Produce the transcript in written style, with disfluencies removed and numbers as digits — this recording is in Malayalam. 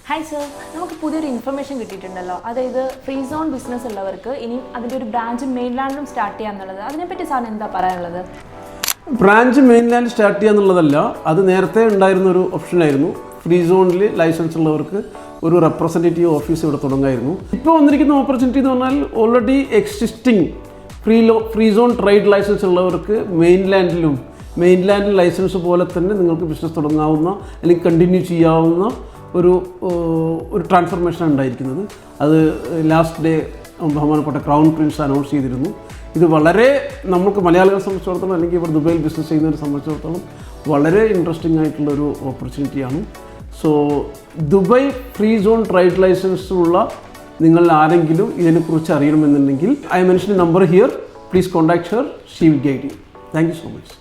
ഹായ് സർ, നമുക്ക് പുതിയൊരു ഇൻഫർമേഷൻ കിട്ടിയിട്ടുണ്ടല്ലോ. അതായത് ഫ്രീ സോൺ ബിസിനസ് ഉള്ളവർക്ക് ഇനി അതിൻ്റെ ഒരു ബ്രാഞ്ച് മെയിൻലാൻഡിലും സ്റ്റാർട്ട് ചെയ്യാന്നുള്ളത്. അതിനെപ്പറ്റി സാറിന് എന്താ പറയാനുള്ളത്? ബ്രാഞ്ച് മെയിൻലാൻഡ് സ്റ്റാർട്ട് ചെയ്യുക എന്നുള്ളതല്ല, അത് നേരത്തെ ഉണ്ടായിരുന്ന ഒരു ഓപ്ഷനായിരുന്നു. ഫ്രീ സോണിൽ ലൈസൻസ് ഉള്ളവർക്ക് ഒരു റെപ്രസെൻറ്റേറ്റീവ് ഓഫീസ് ഇവിടെ തുടങ്ങായിരുന്നു. ഇപ്പോൾ വന്നിരിക്കുന്ന ഓപ്പർച്യൂണിറ്റി എന്ന് പറഞ്ഞാൽ already existing free zone trade licence ഉള്ളവർക്ക് മെയിൻലാൻഡിൽ ലൈസൻസ് പോലെ തന്നെ നിങ്ങൾക്ക് ബിസിനസ് തുടങ്ങാവുന്ന അല്ലെങ്കിൽ കണ്ടിന്യൂ ചെയ്യാവുന്ന ഒരു ട്രാൻസ്ഫർമേഷനാണ് ഉണ്ടായിരിക്കുന്നത്. അത് ലാസ്റ്റ് ഡേ ബഹുമാനപ്പെട്ട ക്രൗൺ പ്രിൻസ് അനൗൺസ് ചെയ്തിരുന്നു. ഇത് വളരെ നമുക്ക് മലയാളികളെ സംബന്ധിച്ചിടത്തോളം അല്ലെങ്കിൽ ഇവിടെ ദുബൈയിൽ ബിസിനസ് ചെയ്യുന്നവരെ സംബന്ധിച്ചിടത്തോളം വളരെ ഇൻട്രസ്റ്റിംഗ് ആയിട്ടുള്ളൊരു ഓപ്പർച്യൂണിറ്റിയാണ്. So Dubai free zone trade licence ഉള്ള നിങ്ങൾ ആരെങ്കിലും ഇതിനെക്കുറിച്ച് അറിയണമെന്നുണ്ടെങ്കിൽ I mention number here, please contact her, she will guide you. Thank you so much.